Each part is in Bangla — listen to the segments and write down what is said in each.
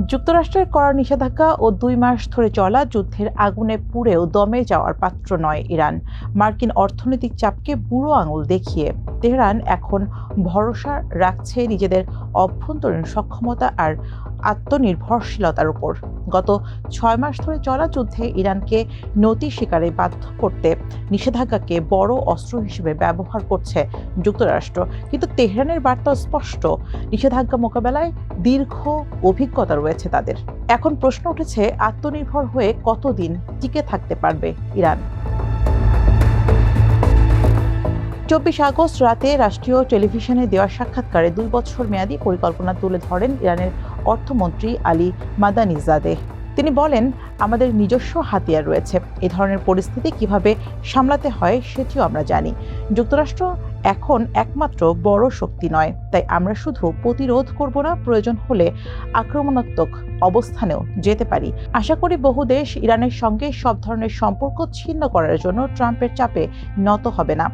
যুক্তরাষ্ট্রের কড়া নিষেধাজ্ঞা ও ২ মাস ধরে চলা যুদ্ধের আগুনে পুড়েও দমে যাওয়ার পাত্র নয় ইরান। মার্কিন অর্থনৈতিক চাপকে বুড়ো আঙুল দেখিয়ে তেহরান এখন ভরসা রাখছে নিজেদের অভ্যন্তরীণ সক্ষমতা আর আত্মনির্ভরশীলতার উপর। গত ৬ মাস ধরে চলা যুদ্ধে ইরানকে নতি স্বীকারে বাধ্য করতে নিষেধাজ্ঞাকে বড় অস্ত্র হিসেবে ব্যবহার করছে যুক্তরাষ্ট্র। কিন্তু তেহরানের বার্তা স্পষ্ট, নিষেধাজ্ঞা মোকাবেলায় দীর্ঘ অভিজ্ঞতা রয়েছে তাদের। এখন প্রশ্ন উঠেছে, আত্মনির্ভর হয়ে কতদিন টিকে থাকতে পারবে ইরান? ২৪ আগস্ট রাতে রাষ্ট্রীয় টেলিভিশনে দেওয়া সাক্ষাৎকারে ২ বছর মেয়াদী পরিকল্পনা তুলে ধরেন ইরানের অর্থমন্ত্রী আলী মাদানিজাদেহ। তিনি বলেন, আমাদের নিজস্ব হাতিয়ার রয়েছে, এ ধরনের পরিস্থিতি কিভাবে সামলাতে হয় সেটিও আমরা জানি। যুক্তরাষ্ট্র এখন একমাত্র বড় শক্তি নয়, তাই আমরা শুধু প্রতিরোধ করব না, প্রয়োজন হলে আক্রমণাত্মক অবস্থানেও যেতে পারি। আশা করি বহু দেশ ইরানের সঙ্গে সব ধরনের সম্পর্ক ছিন্ন করার জন্য ট্রাম্পের চাপে নত হবে না।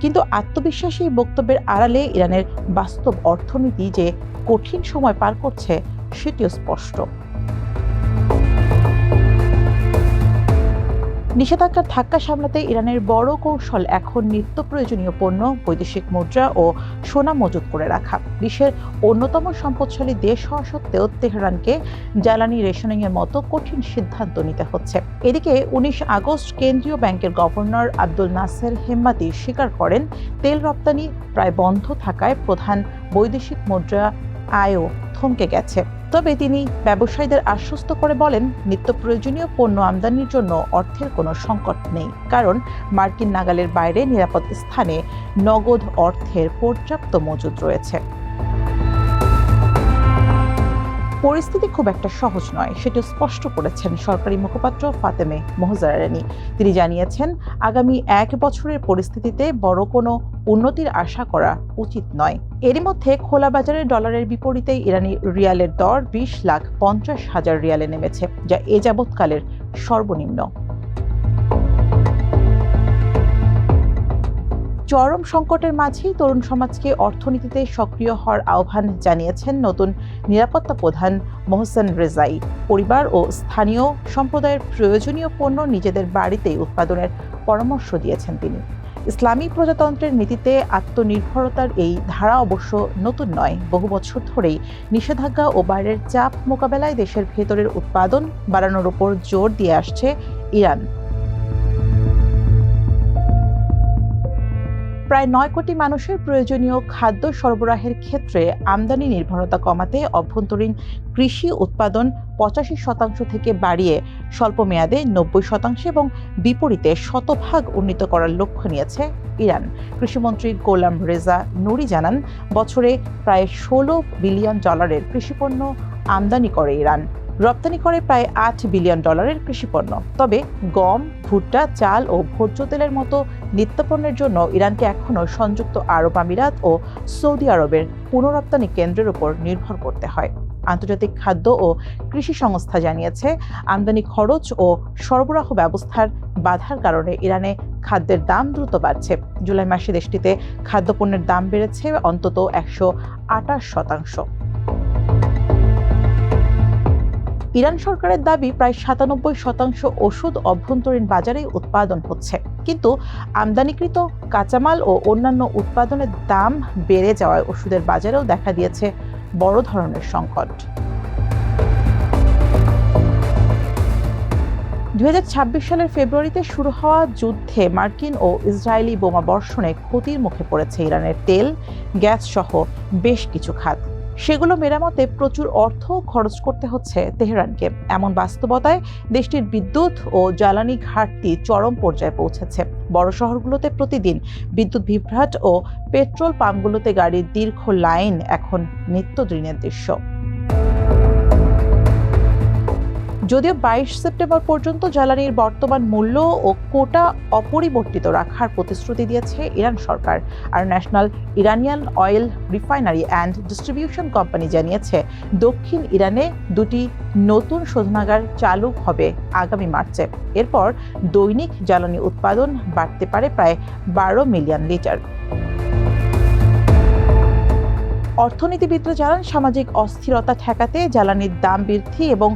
কিন্তু আত্মবিশ্বাসী বক্তব্যের আড়ালে ইরানের বাস্তব অর্থনীতি যে কঠিন সময় পার করছে সেটিও স্পষ্ট। নিষেধাজ্ঞার ধাক্কা সামলাতে ইরানের বড় কৌশল এখন নিত্য প্রয়োজনীয় পণ্য, বৈদেশিক মুদ্রা ও সোনা মজুত করে রাখা। বিশ্বের অন্যতম সম্পদশালী দেশ হওয়া সত্ত্বেও তেহরানকে জ্বালানি রেশনিংয়ের মতো কঠিন সিদ্ধান্ত নিতে হচ্ছে। এদিকে ১৯ আগস্ট কেন্দ্রীয় ব্যাংকের গভর্নর আব্দুল নাসের হেম্মাতি স্বীকার করেন, তেল রপ্তানি প্রায় বন্ধ থাকায় প্রধান বৈদেশিক মুদ্রা আয়ও থমকে গেছে। তবে তিনি ব্যবসায়ীদের আশ্বস্ত করে বলেন, নিত্য প্রয়োজনীয় পণ্য আমদানির জন্য অর্থের কোনো সংকট নেই, কারণ মার্কিন নাগালের বাইরে নিরাপদ স্থানে নগদ অর্থের পর্যাপ্ত মজুদ রয়েছে। পরিস্থিতি খুব একটা সহজ নয়, সেটা স্পষ্ট করেছেন সরকারি মুখপাত্র ফাতেমে মোহজারানি। তিনি জানিয়েছেন, আগামী ১ বছরের পরিস্থিতিতে বড় কোনো উন্নতির আশা করা উচিত নয়। এরই মধ্যে খোলা বাজারে ডলারের বিপরীতে ইরানি রিয়ালের দর ২০,৫০,০০০ রিয়ালে নেমেছে, যা এ যাবৎকালের সর্বনিম্ন। চরম সংকটের মাঝেই তরুণ সমাজকে অর্থনীতিতে সক্রিয় হওয়ার আহ্বান জানিয়েছেন নতুন নিরাপত্তা প্রধান মোহসেন রেজাই। পরিবার ও স্থানীয় সম্প্রদায়ের প্রয়োজনীয় পণ্য নিজেদের বাড়িতেই উৎপাদনের পরামর্শ দিয়েছেন তিনি। ইসলামী প্রজাতন্ত্রের নীতিতে আত্মনির্ভরতার এই ধারা অবশ্য নতুন নয়। বহু বছর ধরেই নিষেধাজ্ঞা ও বাইরের চাপ মোকাবেলায় দেশের ভেতরের উৎপাদন বাড়ানোর উপর জোর দিয়ে আসছে ইরান। প্রায় ৯ কোটি মানুষের প্রয়োজনীয় খাদ্য সরবরাহের ক্ষেত্রে আমদানি নির্ভরতা কমাতে অভ্যন্তরীণ কৃষি উৎপাদন ৮৫% থেকে বাড়িয়ে স্বল্প মেয়াদে ৯০% এবং বিপরীতে শতভাগ উন্নীত করার লক্ষ্য নিয়েছে ইরান। কৃষিমন্ত্রী গোলাম রেজা নুরি জানান, বছরে প্রায় ১৬ বিলিয়ন ডলারের কৃষিপণ্য আমদানি করে ইরান, রপ্তানি করে প্রায় ৮ বিলিয়ন ডলারের কৃষিপণ্য। তবে গম, ভুট্টা, চাল ও ভোজ্য তেলের মতো নিত্যপণ্যের জন্য ইরানকে এখনও সংযুক্ত আরব আমিরাত ও সৌদি আরবের পুনরপ্তানি কেন্দ্রের উপর নির্ভর করতে হয়। আন্তর্জাতিক খাদ্য ও কৃষি সংস্থা জানিয়েছে, আমদানি খরচ ও সরবরাহ ব্যবস্থার বাধার কারণে ইরানে খাদ্যের দাম দ্রুত বাড়ছে। জুলাই মাসে দেশটিতে খাদ্যপণ্যের দাম বেড়েছে অন্তত ১২৮%। ইরান সরকারের দাবি, প্রায় ৯৭% ওষুধ অভ্যন্তরীণ বাজারেই উৎপাদন হচ্ছে, কিন্তু আমদানিকৃত কাঁচামাল ও অন্যান্য উৎপাদনের দাম বেড়ে যাওয়ায় ওষুধের বাজারেও দেখা দিয়েছে বড় ধরনের সংকট। ২০২৬ সালের ফেব্রুয়ারিতে শুরু হওয়া যুদ্ধে মার্কিন ও ইসরায়েলি বোমা বর্ষণে ক্ষতির মুখে পড়েছে ইরানের তেল, গ্যাস সহ বেশ কিছু খাত। সেগুলো মেরামতে প্রচুর অর্থ খরচ করতে হচ্ছে তেহরানকে। এমন বাস্তবতায় দেশটির বিদ্যুৎ ও জ্বালানি ঘাটতি চরম পর্যায়ে পৌঁছেছে। বড় শহরগুলোতে প্রতিদিন বিদ্যুৎ বিভ্রাট ও পেট্রোল পাম্পগুলোতে গাড়ির দীর্ঘ লাইন এখন নিত্যদিনের দৃশ্য। যদিও ২২ সেপ্টেম্বর পর্যন্ত জ্বালানির বর্তমান মূল্য ও কোটা অপরিবর্তিত রাখার প্রতিশ্রুতি দিয়েছে ইরান সরকার, আর National Iranian Oil Refinery and Distribution Company জানিয়েছে, দক্ষিণ ইরানে ২টি নতুন শোধনাগার চালু হবে আগামী মার্চে। এরপর দৈনিক জ্বালানি উৎপাদন বাড়তে পারে প্রায় ১২ মিলিয়ন লিটার। অর্থনীতিবিদরা জানান, সামাজিক অস্থিরতা ঠেকাতে জ্বালানির দাম বৃদ্ধি এবং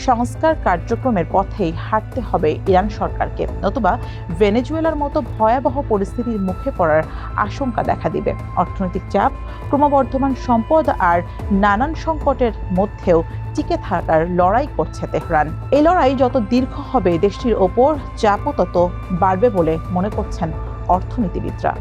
সংস্কার কার্যক্রমের পথেই হাঁটতে হবে ইরান সরকারকে, নতুবা ভেনেজুয়েলার মতো ভয়াবহ পরিস্থিতির মুখে পড়ার আশঙ্কা দেখা দিবে। অর্থনৈতিক চাপ, ক্রমবর্ধমান সম্পদ আর নানান সংকটের মধ্যেও টিকে থাকার লড়াই করছে তেহরান। এই লড়াই যত দীর্ঘ হবে, দেশটির ওপর চাপও তত বাড়বে বলে মনে করছেন অর্থনীতিবিদরা।